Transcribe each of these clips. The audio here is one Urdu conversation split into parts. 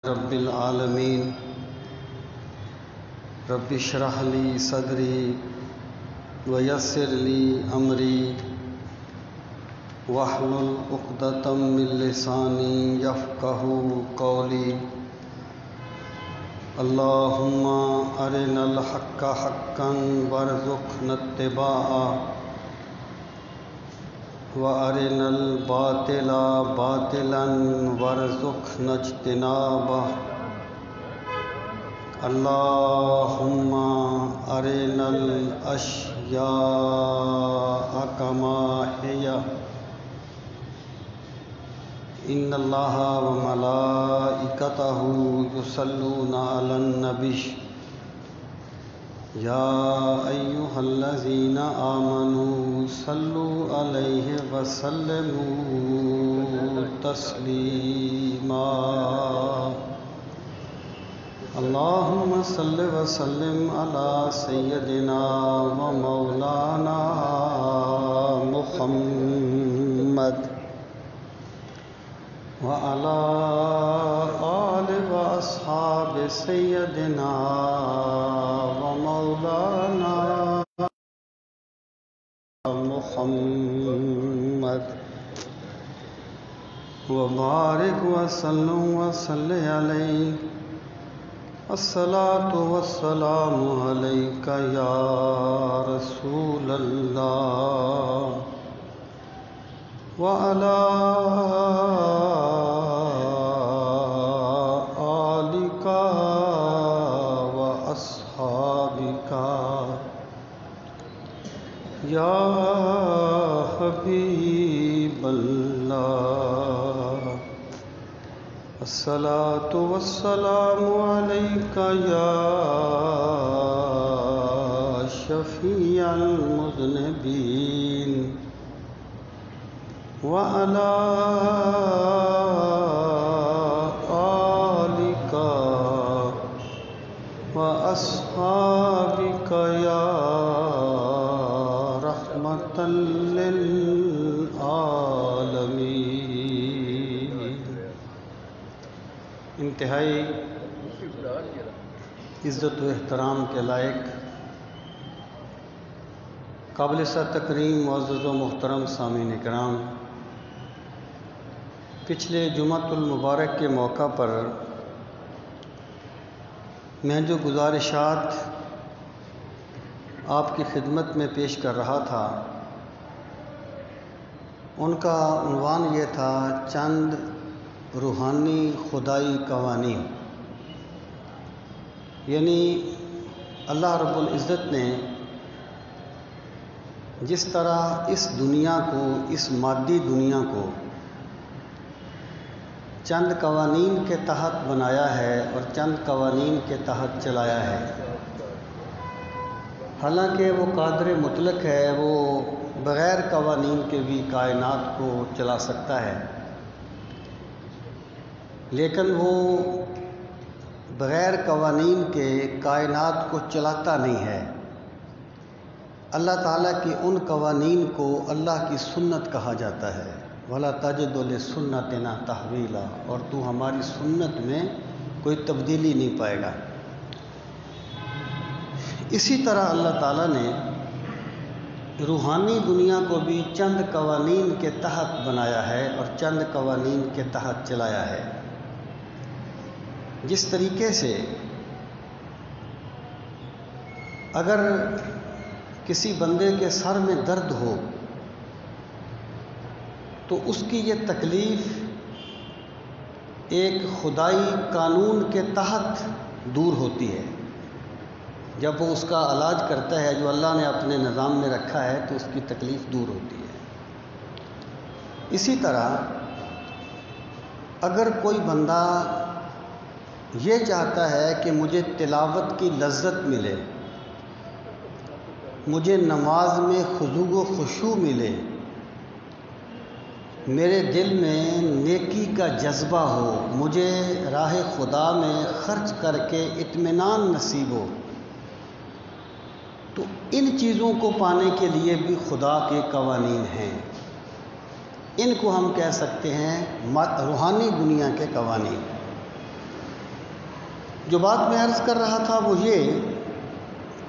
رب العالمین رب اشرح لی صدری ویسر لی امری واحلل عقدۃ من لسانی یفقہوا قولی اللہم ارنا الحق حقا وارزقنا اتباعہ وَأَرِنَا الْبَاطِلَ بَاطِلًا وَارْزُقْنَا اجْتِنَابَهُ اللہم أرنا الأشیاء كما هي إن اللہ وملائکتہ یصلون علی النبی یا ایہا الذین آمنوا صلوا علیہ وسلموا تسلیما اللہم صل وسلم علی سیدنا و مولانا محمد وعلى آل وأصحاب سيدنا ومولانا محمد وبارك وسلم وصل عليه الصلاة والسلام عليك يا رسول الله وعلى آلك وأصحابك يا حبيب الله الصلاة والسلام عليك يا شفيع المذنبين وعلى آلك وأصحابك يا رحمة للعالمين انتہائی عزت و احترام کے لائق قابل تکریم معزز و محترم سامعین کرام، پچھلے جمعۃ المبارک کے موقع پر میں جو گزارشات آپ کی خدمت میں پیش کر رہا تھا ان کا عنوان یہ تھا چند روحانی خدائی قوانین، یعنی اللہ رب العزت نے جس طرح اس دنیا کو، اس مادی دنیا کو چند قوانین کے تحت بنایا ہے اور چند قوانین کے تحت چلایا ہے، حالانکہ وہ قادر مطلق ہے، وہ بغیر قوانین کے بھی کائنات کو چلا سکتا ہے، لیکن وہ بغیر قوانین کے کائنات کو چلاتا نہیں ہے۔ اللہ تعالیٰ کی ان قوانین کو اللہ کی سنت کہا جاتا ہے، وَلَا تَجِدُ لِسُنَّتِنَا تَحْوِيلًا، اور تو ہماری سنت میں کوئی تبدیلی نہیں پائے گا۔ اسی طرح اللہ تعالیٰ نے روحانی دنیا کو بھی چند قوانین کے تحت بنایا ہے اور چند قوانین کے تحت چلایا ہے۔ جس طریقے سے اگر کسی بندے کے سر میں درد ہو تو اس کی یہ تکلیف ایک خدائی قانون کے تحت دور ہوتی ہے۔ جب وہ اس کا علاج کرتا ہے جو اللہ نے اپنے نظام میں رکھا ہے تو اس کی تکلیف دور ہوتی ہے۔ اسی طرح اگر کوئی بندہ یہ چاہتا ہے کہ مجھے تلاوت کی لذت ملے، مجھے نماز میں خضوع و خشوع ملے، میرے دل میں نیکی کا جذبہ ہو، مجھے راہ خدا میں خرچ کر کے اطمینان نصیب ہو، تو ان چیزوں کو پانے کے لیے بھی خدا کے قوانین ہیں۔ ان کو ہم کہہ سکتے ہیں روحانی دنیا کے قوانین۔ جو بات میں عرض کر رہا تھا وہ یہ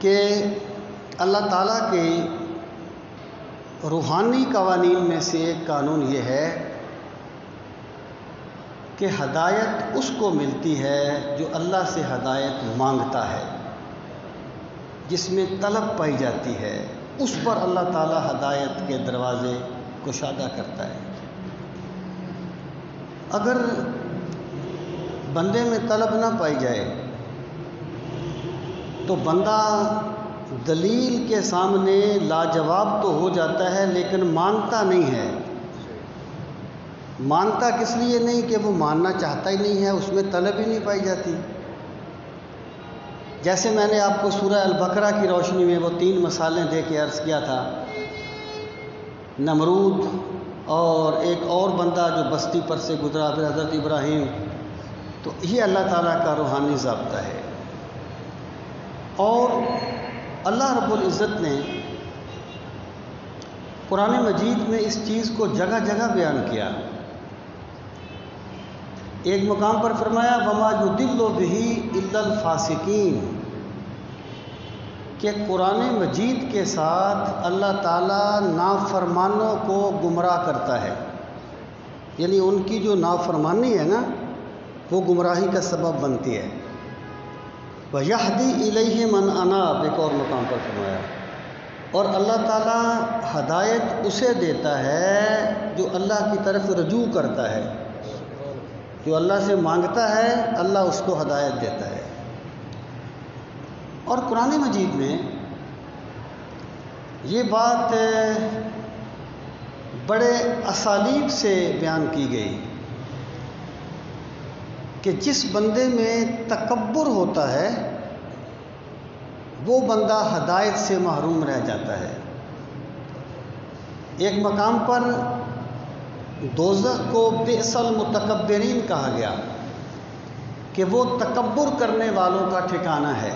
کہ اللہ تعالیٰ کے روحانی قوانین میں سے ایک قانون یہ ہے کہ ہدایت اس کو ملتی ہے جو اللہ سے ہدایت مانگتا ہے، جس میں طلب پائی جاتی ہے، اس پر اللہ تعالیٰ ہدایت کے دروازے کشادہ کرتا ہے۔ اگر بندے میں طلب نہ پائی جائے تو بندہ دلیل کے سامنے لاجواب تو ہو جاتا ہے لیکن مانتا نہیں ہے۔ مانتا کس لیے نہیں کہ وہ ماننا چاہتا ہی نہیں ہے، اس میں طلب ہی نہیں پائی جاتی۔ جیسے میں نے آپ کو سورہ البقرہ کی روشنی میں وہ 3 مثالیں دے کے عرض کیا تھا، نمرود اور ایک اور بندہ جو بستی پر سے گزرا، پھر حضرت ابراہیم، تو یہ اللہ تعالیٰ کا روحانی ضابطہ ہے۔ اور اللہ رب العزت نے قرآن مجید میں اس چیز کو جگہ جگہ بیان کیا۔ ایک مقام پر فرمایا وَمَا يُضِلُّ بِهِ إِلَّا الْفَاسِقِينَ، کہ قرآن مجید کے ساتھ اللہ تعالیٰ نافرمانوں کو گمراہ کرتا ہے، یعنی ان کی جو نافرمانی ہے نا وہ گمراہی کا سبب بنتی ہے۔ وَيَهْدِي إِلَيْهِ مَنْ أَنَابَ، ایک اور مقام پر فرمایا، اور اللہ تعالیٰ ہدایت اسے دیتا ہے جو اللہ کی طرف رجوع کرتا ہے، جو اللہ سے مانگتا ہے اللہ اس کو ہدایت دیتا ہے۔ اور قرآن مجید میں یہ بات بڑے اسالیب سے بیان کی گئی کہ جس بندے میں تکبر ہوتا ہے وہ بندہ ہدایت سے محروم رہ جاتا ہے۔ ایک مقام پر دوزخ کو بئس المتکبرین کہا گیا کہ وہ تکبر کرنے والوں کا ٹھکانہ ہے۔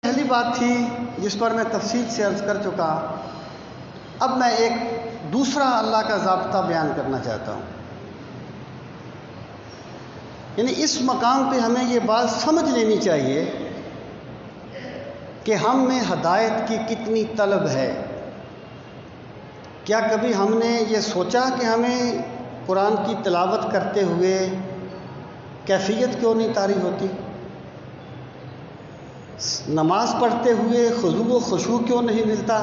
پہلی بات تھی جس پر میں تفصیل سے عرض کر چکا، اب میں ایک دوسرا اللہ کا ضابطہ بیان کرنا چاہتا ہوں۔ یعنی اس مقام پہ ہمیں یہ بات سمجھ لینی چاہیے کہ ہم میں ہدایت کی کتنی طلب ہے۔ کیا کبھی ہم نے یہ سوچا کہ ہمیں قرآن کی تلاوت کرتے ہوئے کیفیت کیوں نہیں طاری ہوتی؟ نماز پڑھتے ہوئے خضوع و خشوع کیوں نہیں ملتا؟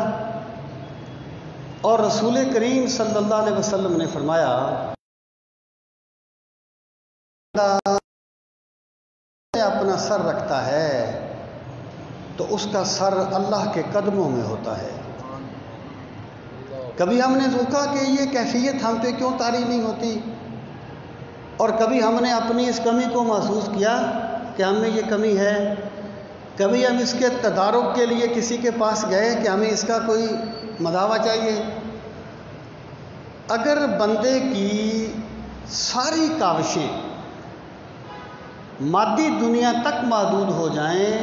اور رسول کریم صلی اللہ علیہ وسلم نے فرمایا اپنا سر رکھتا ہے تو اس کا سر اللہ کے قدموں میں ہوتا ہے۔ کبھی ہم نے سوچا کہ یہ کیفیت ہم پہ کیوں طاری نہیں ہوتی؟ اور کبھی ہم نے اپنی اس کمی کو محسوس کیا کہ ہم میں یہ کمی ہے؟ کبھی ہم اس کے تدارک کے لیے کسی کے پاس گئے کہ ہمیں اس کا کوئی مداوع چاہیے؟ اگر بندے کی ساری کاوشیں مادی دنیا تک محدود ہو جائیں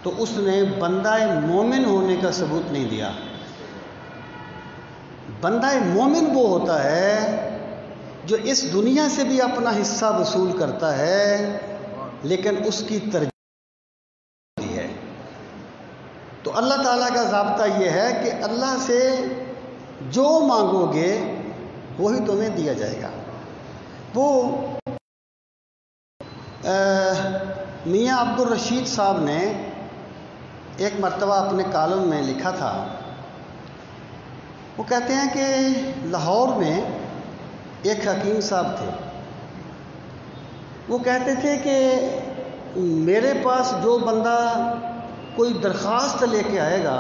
تو اس نے بندہ مومن ہونے کا ثبوت نہیں دیا۔ بندہ مومن وہ ہوتا ہے جو اس دنیا سے بھی اپنا حصہ وصول کرتا ہے لیکن اس کی ترجیح ہوتی ہے۔ تو اللہ تعالیٰ کا ضابطہ یہ ہے کہ اللہ سے جو مانگو گے وہی تمہیں دیا جائے گا۔ وہ میاں عبد الرشید صاحب نے ایک مرتبہ اپنے کالم میں لکھا تھا، وہ کہتے ہیں کہ لاہور میں ایک حکیم صاحب تھے، وہ کہتے تھے کہ میرے پاس جو بندہ کوئی درخواست لے کے آئے گا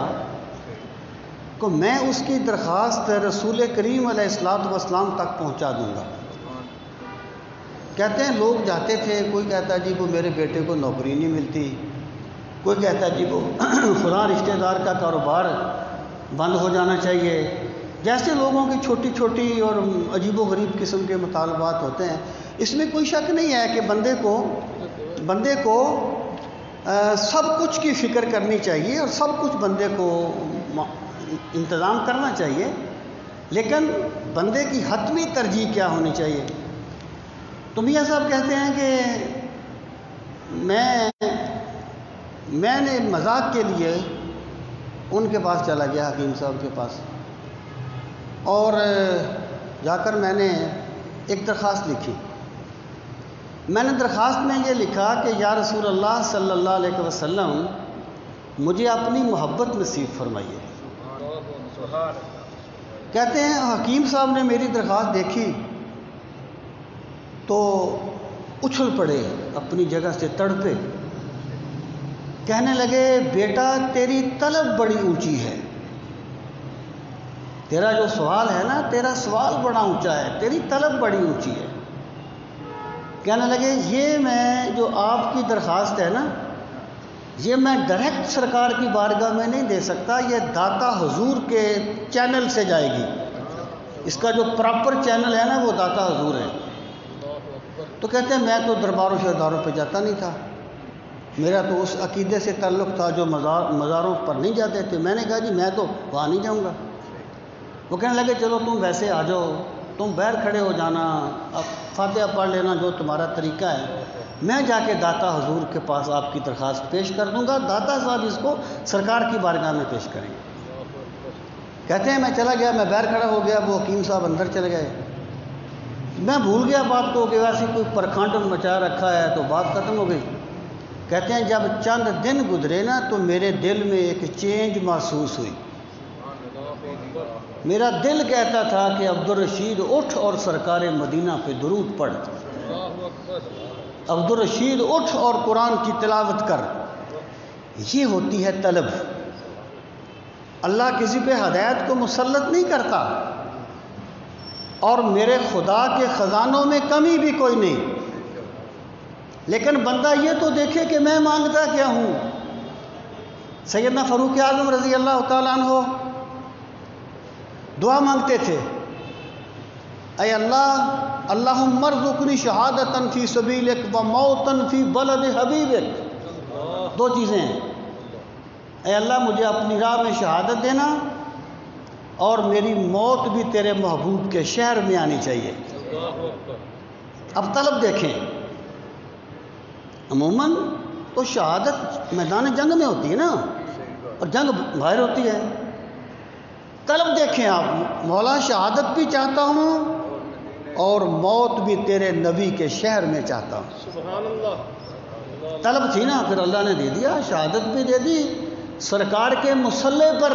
تو میں اس کی درخواست رسول کریم علیہ الصلوۃ والسلام تک پہنچا دوں گا۔ کہتے ہیں لوگ جاتے تھے، کوئی کہتا ہے جی وہ میرے بیٹے کو نوکری نہیں ملتی، کوئی کہتا ہے جی وہ فلاں رشتہ دار کا کاروبار بند ہو جانا چاہیے۔ جیسے لوگوں کی چھوٹی چھوٹی اور عجیب و غریب قسم کے مطالبات ہوتے ہیں، اس میں کوئی شک نہیں ہے کہ بندے کو سب کچھ کی فکر کرنی چاہیے اور سب کچھ بندے کو انتظام کرنا چاہیے، لیکن بندے کی حتمی ترجیح کیا ہونی چاہیے؟ تو میاں صاحب کہتے ہیں کہ میں نے مذاق کے لیے ان کے پاس چلا گیا، حکیم صاحب کے پاس، اور جا کر میں نے ایک درخواست لکھی۔ میں نے درخواست میں یہ لکھا کہ یا رسول اللہ صلی اللہ علیہ وسلم، مجھے اپنی محبت نصیب فرمائیے۔ کہتے ہیں حکیم صاحب نے میری درخواست دیکھی تو اچھل پڑے، اپنی جگہ سے تڑپے، کہنے لگے بیٹا تیری طلب بڑی اونچی ہے، تیرا جو سوال ہے نا، تیرا سوال بڑا اونچا ہے، تیری طلب بڑی اونچی ہے۔ کہنے لگے یہ میں جو آپ کی درخواست ہے نا، یہ میں ڈائریکٹ سرکار کی بارگاہ میں نہیں دے سکتا، یہ داتا حضور کے چینل سے جائے گی، اس کا جو پراپر چینل ہے نا وہ داتا حضور ہے۔ تو کہتے ہیں میں تو درباروں شہداروں پہ جاتا نہیں تھا، میرا تو اس عقیدے سے تعلق تھا جو مزاروں پر نہیں جاتے تھے۔ میں نے کہا جی میں تو وہاں نہیں جاؤں گا۔ وہ کہنے لگے چلو تم ویسے آ جاؤ، تم باہر کھڑے ہو جانا، اب فاتحہ پڑھ لینا، جو تمہارا طریقہ ہے، میں جا کے داتا حضور کے پاس آپ کی درخواست پیش کر دوں گا، داتا صاحب اس کو سرکار کی بارگاہ میں پیش کریں گے۔ کہتے ہیں میں چلا گیا، میں باہر کھڑا ہو گیا، وہ حکیم صاحب اندر چلے گئے۔ میں بھول گیا بات کو کہ ویسے کوئی پرکھنڈ مچا رکھا ہے تو بات ختم ہو گئی۔ کہتے ہیں جب چند دن گزرے نا تو میرے دل میں ایک چینج محسوس ہوئی۔ میرا دل کہتا تھا کہ عبدالرشید اٹھ اور سرکار مدینہ پہ درود پڑھ، عبدالرشید اٹھ اور قرآن کی تلاوت کر۔ یہ ہوتی ہے طلب۔ اللہ کسی پہ ہدایت کو مسلط نہیں کرتا، اور میرے خدا کے خزانوں میں کمی بھی کوئی نہیں، لیکن بندہ یہ تو دیکھے کہ میں مانگتا کیا ہوں۔ سیدنا فاروق اعظم رضی اللہ تعالیٰ عنہ دعا مانگتے تھے، اے اللہ اللہم ارزقنی شہادتا فی سبیلک و موتا فی بلد حبیبک۔ دو چیزیں ہیں، اے اللہ مجھے اپنی راہ میں شہادت دینا، اور میری موت بھی تیرے محبوب کے شہر میں آنی چاہیے۔ اب طلب دیکھیں، عموماً تو شہادت میدان جنگ میں ہوتی ہے نا، اور جنگ باہر ہوتی ہے۔ طلب دیکھیں آپ، مولا شہادت بھی چاہتا ہوں اور موت بھی تیرے نبی کے شہر میں چاہتا ہوں۔ سبحان اللہ۔ طلب تھی نا، پھر اللہ نے دے دیا، شہادت بھی دے دی۔ سرکار کے مصلے پر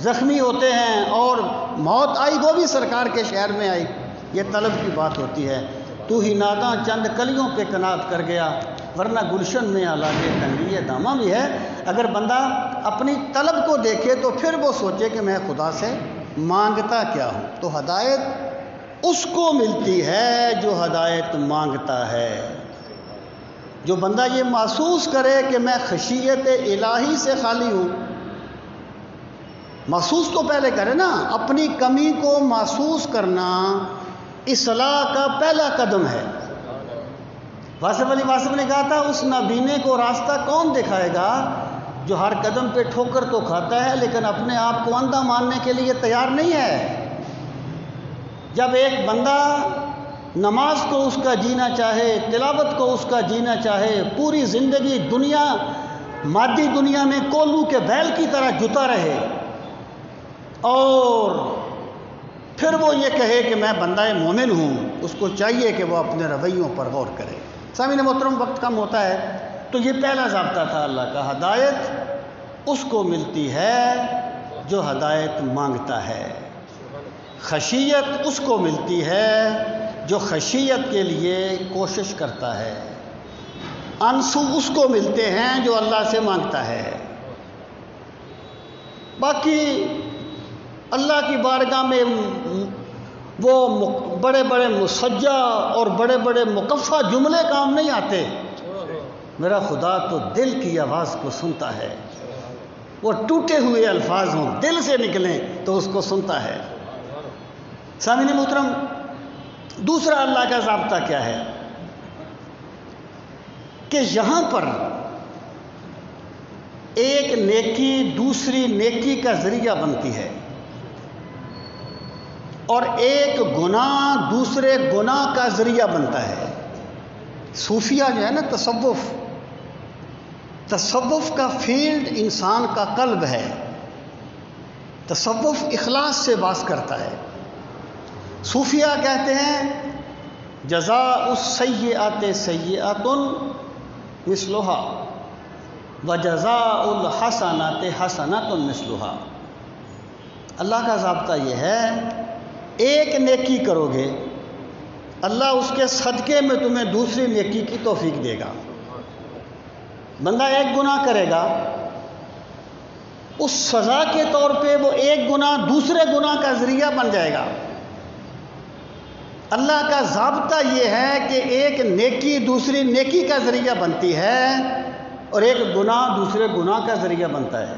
زخمی ہوتے ہیں اور موت آئی، وہ بھی سرکار کے شہر میں آئی۔ یہ طلب کی بات ہوتی ہے۔ تو ہی ناداں چند کلیوں پہ کنات کر گیا، ورنہ گلشن میں علاقے تنگی داماں بھی ہے۔ اگر بندہ اپنی طلب کو دیکھے تو پھر وہ سوچے کہ میں خدا سے مانگتا کیا ہوں۔ تو ہدایت اس کو ملتی ہے جو ہدایت مانگتا ہے۔ جو بندہ یہ محسوس کرے کہ میں خشیت الہی سے خالی ہوں، محسوس تو پہلے کرے نا، اپنی کمی کو محسوس کرنا اصلاح کا پہلا قدم ہے۔ واصف علی واصف نے کہا تھا اس نابینے کو راستہ کون دکھائے گا جو ہر قدم پہ ٹھوکر تو کھاتا ہے لیکن اپنے آپ کو اندھا ماننے کے لیے تیار نہیں ہے۔ جب ایک بندہ نماز کو اس کا جینا چاہے، تلاوت کو اس کا جینا چاہے، پوری زندگی دنیا مادی دنیا میں کولو کے بیل کی طرح جتا رہے، اور پھر وہ یہ کہے کہ میں بندہ مومن ہوں، اس کو چاہیے کہ وہ اپنے رویوں پر غور کرے۔ سامعین محترم، وقت کم ہوتا ہے، تو یہ پہلا ضابطہ تھا اللہ کا، ہدایت اس کو ملتی ہے جو ہدایت مانگتا ہے، خشیت اس کو ملتی ہے جو خشیت کے لیے کوشش کرتا ہے، انسو اس کو ملتے ہیں جو اللہ سے مانگتا ہے۔ باقی اللہ کی بارگاہ میں وہ بڑے بڑے مسجع اور بڑے بڑے مکفہ جملے کام نہیں آتے۔ میرا خدا تو دل کی آواز کو سنتا ہے، وہ ٹوٹے ہوئے الفاظ ہوں، دل سے نکلیں تو اس کو سنتا ہے۔ سامعین محترم، دوسرا اللہ کا ضابطہ کیا ہے کہ یہاں پر ایک نیکی دوسری نیکی کا ذریعہ بنتی ہے۔ اور ایک گناہ دوسرے گناہ کا ذریعہ بنتا ہے۔ صوفیہ جو ہے نا، تصوف کا فیلڈ انسان کا قلب ہے۔ تصوف اخلاص سے بات کرتا ہے۔ صوفیہ کہتے ہیں جزاء السیئات سیئات مثلها وجزاء الحسنات حسنات مثلها۔ اللہ کا ضابطہ یہ ہے، ایک نیکی کرو گے اللہ اس کے صدقے میں تمہیں دوسری نیکی کی توفیق دے گا۔ بندہ ایک گناہ کرے گا، اس سزا کے طور پہ وہ ایک گناہ دوسرے گناہ کا ذریعہ بن جائے گا۔ اللہ کا ضابطہ یہ ہے کہ ایک نیکی دوسری نیکی کا ذریعہ بنتی ہے اور ایک گناہ دوسرے گناہ کا ذریعہ بنتا ہے۔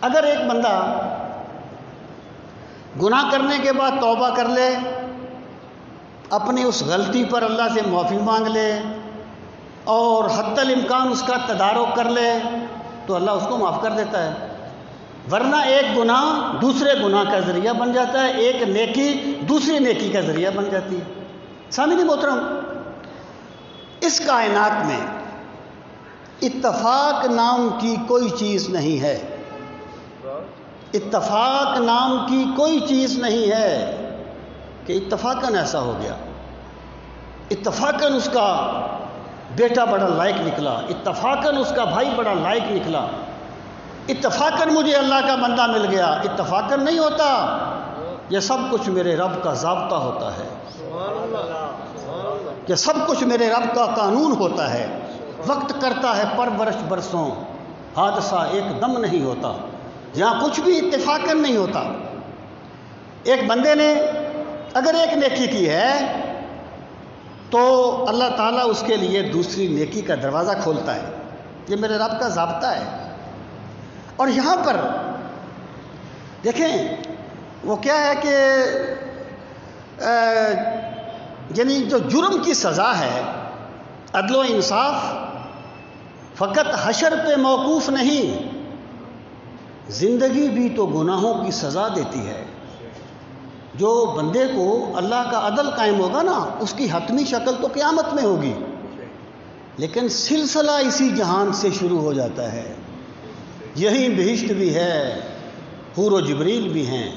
اگر ایک بندہ گناہ کرنے کے بعد توبہ کر لے، اپنی اس غلطی پر اللہ سے معافی مانگ لے اور حتی الامکان اس کا تدارک کر لے تو اللہ اس کو معاف کر دیتا ہے، ورنہ ایک گناہ دوسرے گناہ کا ذریعہ بن جاتا ہے، ایک نیکی دوسری نیکی کا ذریعہ بن جاتی ہے۔ سامعین محترم، اس کائنات میں اتفاق نام کی کوئی چیز نہیں ہے، اتفاق نام کی کوئی چیز نہیں ہے کہ اتفاقاً ایسا ہو گیا، اتفاقاً اس کا بیٹا بڑا لائق نکلا، اتفاقاً اس کا بھائی بڑا لائق نکلا، اتفاقاً مجھے اللہ کا بندہ مل گیا۔ اتفاقاً نہیں ہوتا، یہ سب کچھ میرے رب کا ضابطہ ہوتا ہے، یہ سب کچھ میرے رب کا قانون ہوتا ہے۔ وقت کرتا ہے پرورش برسوں، حادثہ ایک دم نہیں ہوتا، یہاں کچھ بھی اتفاقاً نہیں ہوتا۔ ایک بندے نے اگر ایک نیکی کی ہے تو اللہ تعالیٰ اس کے لیے دوسری نیکی کا دروازہ کھولتا ہے، یہ میرے رب کا ضابطہ ہے۔ اور یہاں پر دیکھیں وہ کیا ہے کہ یعنی جو جرم کی سزا ہے، عدل و انصاف فقط حشر پہ موقوف نہیں، زندگی بھی تو گناہوں کی سزا دیتی ہے۔ جو بندے کو اللہ کا عدل قائم ہوگا نا، اس کی حتمی شکل تو قیامت میں ہوگی، لیکن سلسلہ اسی جہان سے شروع ہو جاتا ہے۔ یہی بہشت بھی ہے، حور و جبریل بھی ہیں،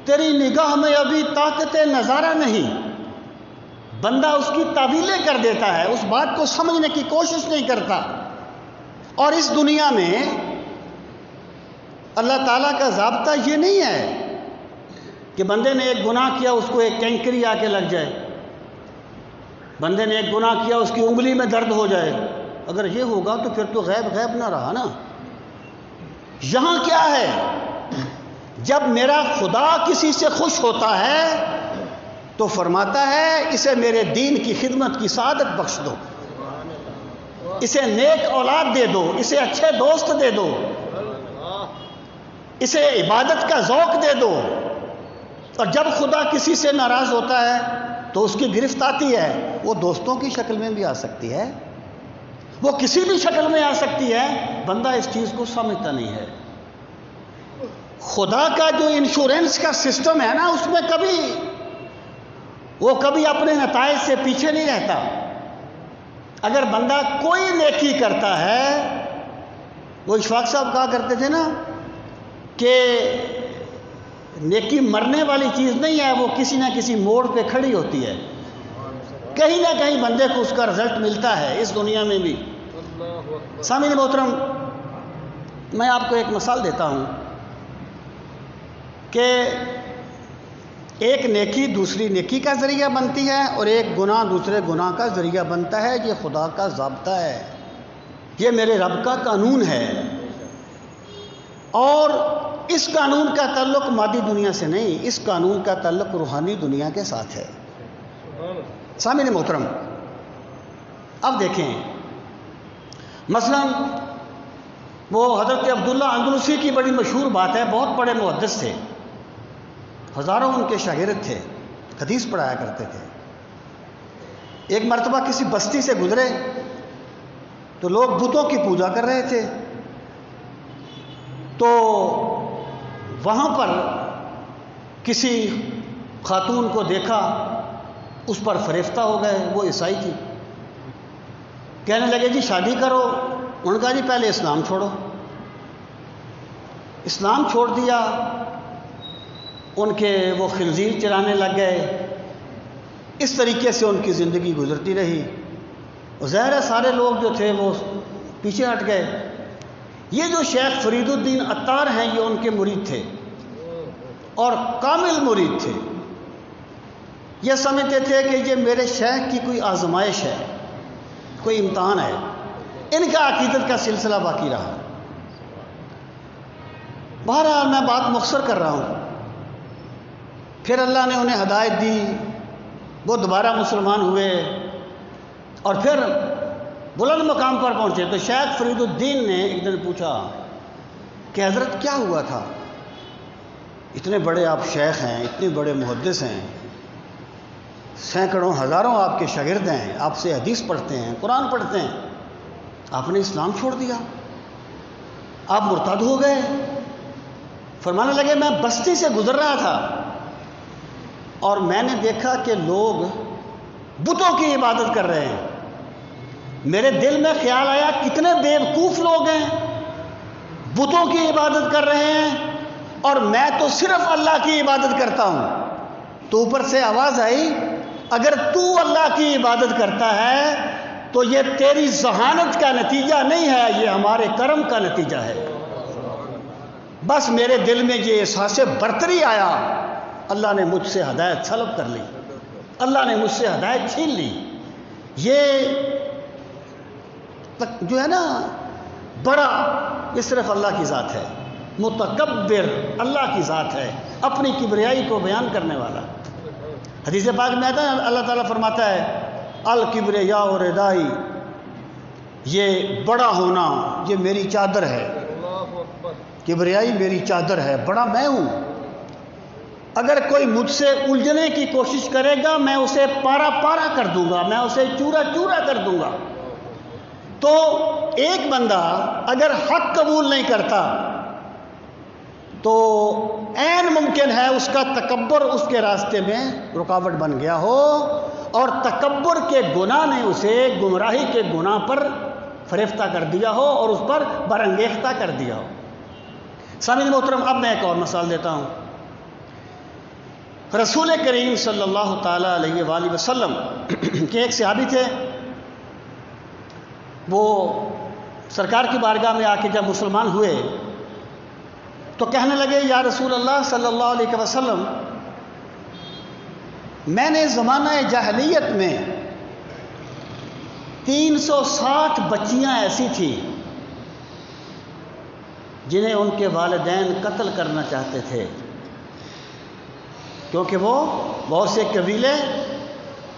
تیری نگاہ میں ابھی طاقت نظارہ نہیں۔ بندہ اس کی تعویلیں کر دیتا ہے، اس بات کو سمجھنے کی کوشش نہیں کرتا۔ اور اس دنیا میں اللہ تعالیٰ کا ضابطہ یہ نہیں ہے کہ بندے نے ایک گناہ کیا اس کو ایک کینکری آ کے لگ جائے، بندے نے ایک گناہ کیا اس کی انگلی میں درد ہو جائے۔ اگر یہ ہوگا تو پھر تو غیب غیب نہ رہا نا۔ یہاں کیا ہے، جب میرا خدا کسی سے خوش ہوتا ہے تو فرماتا ہے اسے میرے دین کی خدمت کی سعادت بخش دو، اسے نیک اولاد دے دو، اسے اچھے دوست دے دو، اسے عبادت کا ذوق دے دو۔ اور جب خدا کسی سے ناراض ہوتا ہے تو اس کی گرفت آتی ہے، وہ دوستوں کی شکل میں بھی آ سکتی ہے، وہ کسی بھی شکل میں آ سکتی ہے، بندہ اس چیز کو سمجھتا نہیں ہے۔ خدا کا جو انشورنس کا سسٹم ہے نا، اس میں وہ کبھی اپنے نتائج سے پیچھے نہیں رہتا۔ اگر بندہ کوئی نیکی کرتا ہے، وہ اشفاق صاحب کہا کرتے تھے نا کہ نیکی مرنے والی چیز نہیں ہے، وہ کسی نہ کسی موڑ پہ کھڑی ہوتی ہے، کہیں نہ کہیں بندے کو اس کا رزلٹ ملتا ہے اس دنیا میں بھی۔ سامعین محترم، میں آپ کو ایک مثال دیتا ہوں کہ ایک نیکی دوسری نیکی کا ذریعہ بنتی ہے اور ایک گناہ دوسرے گناہ کا ذریعہ بنتا ہے۔ یہ خدا کا ضابطہ ہے، یہ میرے رب کا قانون ہے، اور اس قانون کا تعلق مادی دنیا سے نہیں، اس قانون کا تعلق روحانی دنیا کے ساتھ ہے۔ سامعین محترم، اب دیکھیں مثلا وہ حضرت عبداللہ اندلسی کی بڑی مشہور بات ہے، بہت بڑے محدث تھے، ہزاروں ان کے شاگرد تھے، حدیث پڑھایا کرتے تھے۔ ایک مرتبہ کسی بستی سے گزرے تو لوگ بتوں کی پوجا کر رہے تھے، تو وہاں پر کسی خاتون کو دیکھا، اس پر فریفتہ ہو گئے، وہ عیسائی تھی۔ کہنے لگے جی شادی کرو، انہوں نے کہا جی پہلے اسلام چھوڑو۔ اسلام چھوڑ دیا، ان کے وہ خنزیر چرانے لگ گئے۔ اس طریقے سے ان کی زندگی گزرتی رہی۔ ظاہر ہے سارے لوگ جو تھے وہ پیچھے ہٹ گئے۔ یہ جو شیخ فرید الدین عطار ہیں یہ ان کے مرید تھے اور کامل مرید تھے۔ یہ سمجھتے تھے کہ یہ میرے شیخ کی کوئی آزمائش ہے، کوئی امتحان ہے۔ ان کا عقیدت کا سلسلہ باقی رہا۔ بہرحال میں بات مختصر کر رہا ہوں۔ پھر اللہ نے انہیں ہدایت دی، وہ دوبارہ مسلمان ہوئے اور پھر بلند مقام پر پہنچے۔ تو شیخ فرید الدین نے ایک دن پوچھا کہ حضرت کیا ہوا تھا؟ اتنے بڑے آپ شیخ ہیں، اتنے بڑے محدث ہیں، سینکڑوں ہزاروں آپ کے شاگرد ہیں، آپ سے حدیث پڑھتے ہیں، قرآن پڑھتے ہیں، آپ نے اسلام چھوڑ دیا، آپ مرتد ہو گئے۔ فرمانے لگے میں بستی سے گزر رہا تھا اور میں نے دیکھا کہ لوگ بتوں کی عبادت کر رہے ہیں۔ میرے دل میں خیال آیا کتنے بیوقوف لوگ ہیں، بتوں کی عبادت کر رہے ہیں اور میں تو صرف اللہ کی عبادت کرتا ہوں۔ تو اوپر سے آواز آئی اگر تو اللہ کی عبادت کرتا ہے تو یہ تیری ذہانت کا نتیجہ نہیں ہے، یہ ہمارے کرم کا نتیجہ ہے۔ بس میرے دل میں یہ احساس برتری آیا، اللہ نے مجھ سے ہدایت سلب کر لی، اللہ نے مجھ سے ہدایت چھین لی۔ یہ جو ہے نا بڑا، یہ صرف اللہ کی ذات ہے، متکبر اللہ کی ذات ہے، اپنی کبریائی کو بیان کرنے والا۔ حدیث پاک میں آتا ہے اللہ تعالیٰ فرماتا ہے الکبریاء ردائی، یہ بڑا ہونا یہ میری چادر ہے، کبریائی میری چادر ہے، بڑا میں ہوں۔ اگر کوئی مجھ سے الجھنے کی کوشش کرے گا میں اسے پارا پارا کر دوں گا، میں اسے چورا چورا کر دوں گا۔ تو ایک بندہ اگر حق قبول نہیں کرتا تو عین ممکن ہے اس کا تکبر اس کے راستے میں رکاوٹ بن گیا ہو اور تکبر کے گناہ نے اسے گمراہی کے گناہ پر فریفتہ کر دیا ہو اور اس پر برانگیختہ کر دیا ہو۔ سامعین محترم، اب میں ایک اور مثال دیتا ہوں۔ رسول کریم صلی اللہ تعالیٰ علیہ وآلہ وسلم کے ایک صحابی تھے، وہ سرکار کی بارگاہ میں آ کے جب مسلمان ہوئے تو کہنے لگے یا رسول اللہ صلی اللہ علیہ وسلم، میں نے زمانہ جاہلیت میں 360 بچیاں ایسی تھیں جنہیں ان کے والدین قتل کرنا چاہتے تھے، کیونکہ وہ بہت سے قبیلے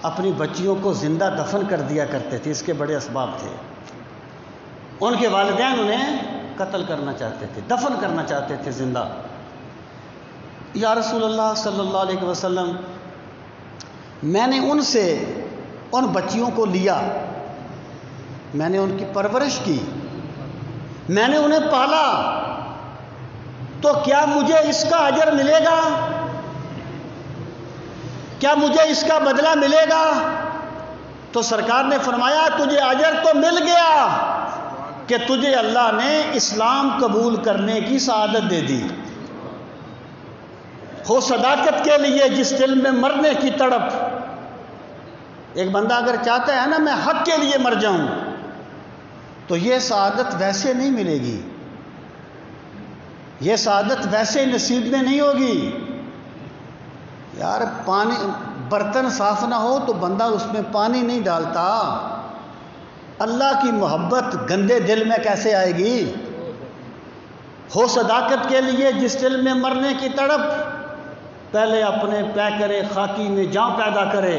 اپنی بچیوں کو زندہ دفن کر دیا کرتے تھے، اس کے بڑے اسباب تھے۔ ان کے والدین انہیں قتل کرنا چاہتے تھے، دفن کرنا چاہتے تھے زندہ۔ یا رسول اللہ صلی اللہ علیہ وسلم، میں نے ان سے ان بچیوں کو لیا، میں نے ان کی پرورش کی، میں نے انہیں پالا، تو کیا مجھے اس کا اجر ملے گا؟ کیا مجھے اس کا بدلہ ملے گا؟ تو سرکار نے فرمایا تجھے اجر تو مل گیا کہ تجھے اللہ نے اسلام قبول کرنے کی سعادت دے دی۔ ہو صداقت کے لیے جس دل میں مرنے کی تڑپ، ایک بندہ اگر چاہتا ہے نا میں حق کے لیے مر جاؤں، تو یہ سعادت ویسے نہیں ملے گی، یہ سعادت ویسے نصیب میں نہیں ہوگی۔ یار پانی، برتن صاف نہ ہو تو بندہ اس میں پانی نہیں ڈالتا، اللہ کی محبت گندے دل میں کیسے آئے گی؟ ہو صداقت کے لیے جس دل میں مرنے کی تڑپ، پہلے اپنے پیکرے خاکی میں جاں پیدا کرے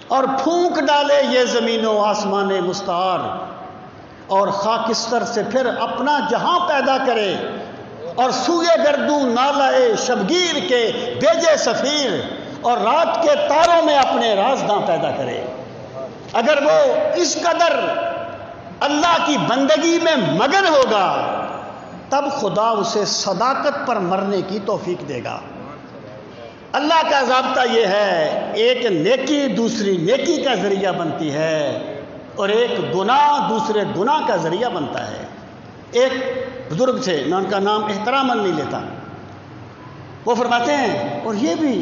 اور پھونک ڈالے یہ زمین و آسمان مستعار، اور خاکستر سے پھر اپنا جہاں پیدا کرے، اور سوئے گردوں نالائے شبگیر کے بھیجے سفیر، اور رات کے تاروں میں اپنے رازداں پیدا کرے۔ اگر وہ اس قدر اللہ کی بندگی میں مگن ہوگا تب خدا اسے صداقت پر مرنے کی توفیق دے گا۔ اللہ کا ضابطہ یہ ہے، ایک نیکی دوسری نیکی کا ذریعہ بنتی ہے اور ایک گناہ دوسرے گناہ کا ذریعہ بنتا ہے۔ ایک بزرگ تھے، میں ان کا نام احتراماً نہیں لیتا، وہ فرماتے ہیں، اور یہ بھی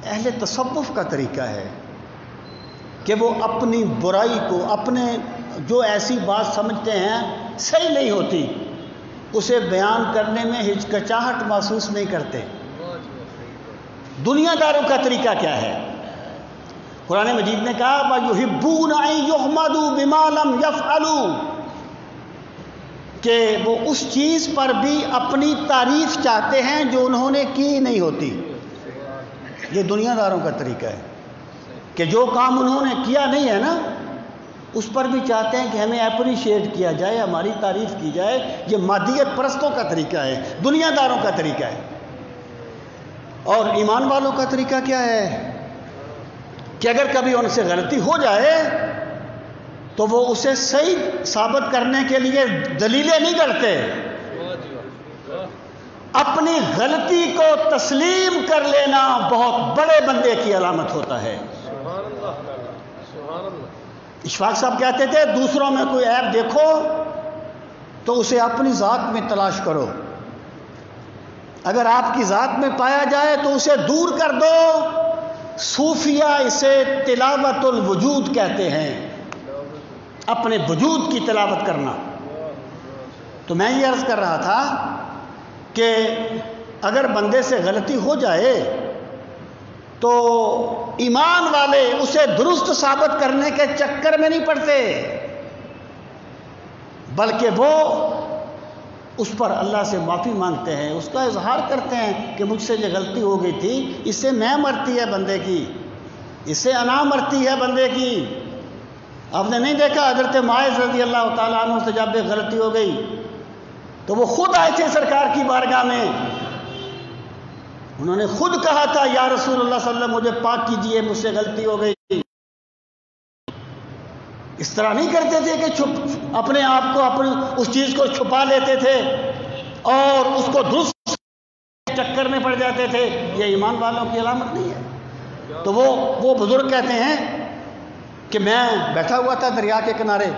اہل تصوف کا طریقہ ہے کہ وہ اپنی برائی کو، اپنے جو ایسی بات سمجھتے ہیں صحیح نہیں ہوتی، اسے بیان کرنے میں ہچکچاہٹ محسوس نہیں کرتے۔ دنیا داروں کا طریقہ کیا ہے؟ قرآن مجید نے کہا وَيُحِبُّونَ أَن يُحْمَدُوا بِمَا لَمْ يَفْعَلُوا، کہ وہ اس چیز پر بھی اپنی تعریف چاہتے ہیں جو انہوں نے کی نہیں ہوتی۔ یہ دنیا داروں کا طریقہ ہے کہ جو کام انہوں نے کیا نہیں ہے نا، اس پر بھی چاہتے ہیں کہ ہمیں اپریشیٹ کیا جائے، ہماری تعریف کی جائے۔ یہ مادیت پرستوں کا طریقہ ہے، دنیا داروں کا طریقہ ہے۔ اور ایمان والوں کا طریقہ کیا ہے کہ اگر کبھی ان سے غلطی ہو جائے تو وہ اسے صحیح ثابت کرنے کے لیے دلیلیں نہیں کرتے، اپنی غلطی کو تسلیم کر لینا بہت بڑے بندے کی علامت ہوتا ہے۔ اشفاق صاحب کہتے تھے دوسروں میں کوئی عیب دیکھو تو اسے اپنی ذات میں تلاش کرو، اگر آپ کی ذات میں پایا جائے تو اسے دور کر دو۔ صوفیہ اسے تلاوت الوجود کہتے ہیں، اپنے وجود کی تلاوت کرنا۔ تو میں یہ عرض کر رہا تھا کہ اگر بندے سے غلطی ہو جائے تو ایمان والے اسے درست ثابت کرنے کے چکر میں نہیں پڑتے، بلکہ وہ اس پر اللہ سے معافی مانگتے ہیں، اس کا اظہار کرتے ہیں کہ مجھ سے یہ غلطی ہو گئی تھی، اس سے میں مرتی ہے بندے کی، اس سے انا مرتی ہے بندے کی۔ آپ نے نہیں دیکھا حضرت معاذ رضی اللہ تعالیٰ عنہ سے جب ایک غلطی ہو گئی تو وہ خود آئے تھے سرکار کی بارگاہ میں، انہوں نے خود کہا تھا یا رسول اللہ صلی اللہ علیہ وسلم مجھے پاک کیجئے، مجھ سے غلطی ہو گئی۔ اس طرح نہیں کرتے تھے کہ اپنے آپ کو، اپنی اس چیز کو چھپا لیتے تھے اور اس کو درست چکر میں پڑ جاتے تھے۔ یہ ایمان والوں کی علامت نہیں ہے۔ تو وہ بزرگ کہتے ہیں کہ میں بیٹھا ہوا تھا دریا کے کنارے،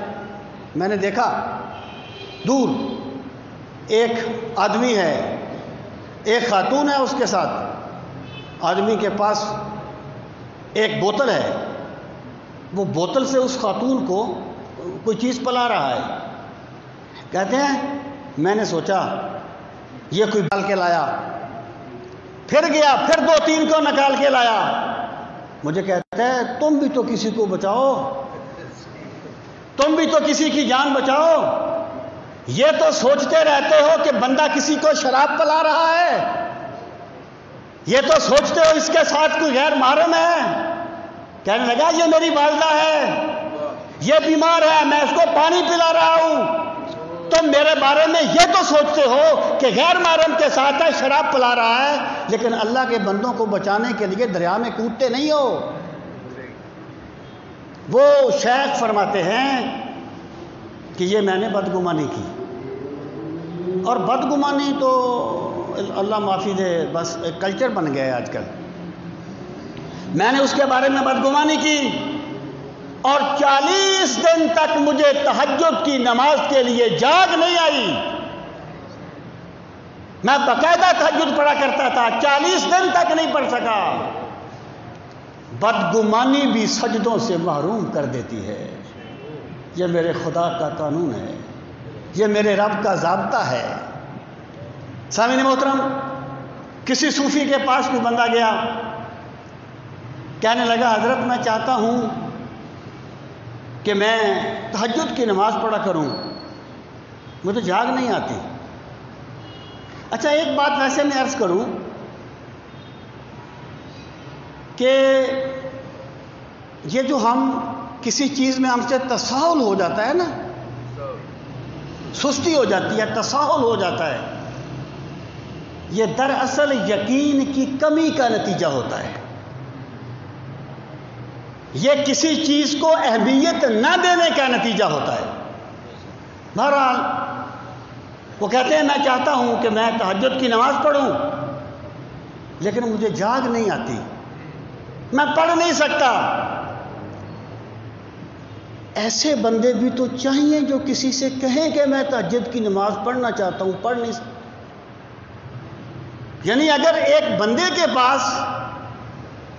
میں نے دیکھا دور ایک آدمی ہے، ایک خاتون ہے اس کے ساتھ، آدمی کے پاس ایک بوتل ہے، وہ بوتل سے اس خاتون کو کوئی چیز پلا رہا ہے۔ کہتے ہیں میں نے سوچا یہ کوئی ڈال کے لایا، پھر گیا، پھر 2-3 کو نکال کے لایا، مجھے کہتا ہے تم بھی تو کسی کو بچاؤ، تم بھی تو کسی کی جان بچاؤ، یہ تو سوچتے رہتے ہو کہ بندہ کسی کو شراب پلا رہا ہے، یہ تو سوچتے ہو اس کے ساتھ کوئی غیر محرم ہے۔ کہنے لگا یہ میری والدہ ہے، یہ بیمار ہے، میں اس کو پانی پلا رہا ہوں، تم میرے بارے میں یہ تو سوچتے ہو کہ غیر محرم کے ساتھ ہے، شراب پلا رہا ہے، لیکن اللہ کے بندوں کو بچانے کے لیے دریا میں کودتے نہیں ہو۔ وہ شیخ فرماتے ہیں کہ یہ میں نے بدگمانی کی، اور بدگمانی تو اللہ معافی دے بس ایک کلچر بن گیا ہے آج کل۔ میں نے اس کے بارے میں بدگمانی کی اور 40 دن تک مجھے تہجد کی نماز کے لیے جاگ نہیں آئی، میں باقاعدہ تہجد پڑھا کرتا تھا، 40 دن تک نہیں پڑھ سکا۔ بدگمانی بھی سجدوں سے محروم کر دیتی ہے، یہ میرے خدا کا قانون ہے، یہ میرے رب کا ضابطہ ہے۔ سامعین محترم، کسی صوفی کے پاس کوئی بندہ گیا، کہنے لگا حضرت میں چاہتا ہوں کہ میں تہجد کی نماز پڑھا کروں، مجھے جاگ نہیں آتی۔ اچھا ایک بات ویسے میں عرض کروں کہ یہ جو ہم کسی چیز میں ہم سے تساہل ہو جاتا ہے نا، سستی ہو جاتی ہے، تساہل ہو جاتا ہے، یہ دراصل یقین کی کمی کا نتیجہ ہوتا ہے، یہ کسی چیز کو اہمیت نہ دینے کا نتیجہ ہوتا ہے۔ بہرحال وہ کہتے ہیں میں چاہتا ہوں کہ میں تہجد کی نماز پڑھوں، لیکن مجھے جاگ نہیں آتی، میں پڑھ نہیں سکتا۔ ایسے بندے بھی تو چاہیے جو کسی سے کہیں کہ میں تہجد کی نماز پڑھنا چاہتا ہوں، پڑھ نہیں سکتا۔ یعنی اگر ایک بندے کے پاس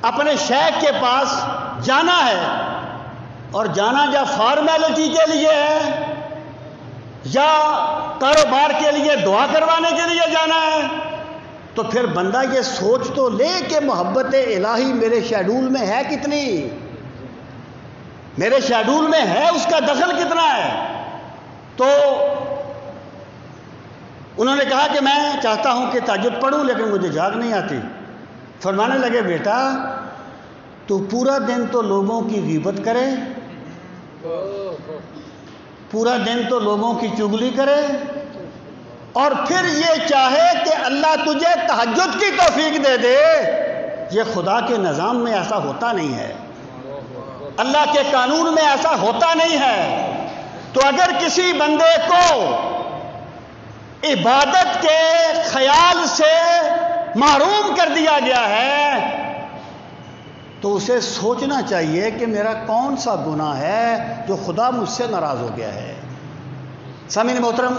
اپنے شیخ کے پاس جانا ہے اور جانا یا فارمیلٹی کے لیے ہے یا کاروبار کے لیے دعا کروانے کے لیے جانا ہے، تو پھر بندہ یہ سوچ تو لے کہ محبت الہی میرے شیڈول میں ہے کتنی، میرے شیڈول میں ہے، اس کا دخل کتنا ہے۔ تو انہوں نے کہا کہ میں چاہتا ہوں کہ تہجد پڑھوں لیکن مجھے جاگ نہیں آتی۔ فرمانے لگے بیٹا تو پورا دن تو لوگوں کی غیبت کرے، پورا دن تو لوگوں کی چغلی کرے، اور پھر یہ چاہے کہ اللہ تجھے تہجد کی توفیق دے دے، یہ خدا کے نظام میں ایسا ہوتا نہیں ہے، اللہ کے قانون میں ایسا ہوتا نہیں ہے۔ تو اگر کسی بندے کو عبادت کے خیال سے محروم کر دیا گیا ہے تو اسے سوچنا چاہیے کہ میرا کون سا گناہ ہے جو خدا مجھ سے ناراض ہو گیا ہے۔ سامعین محترم،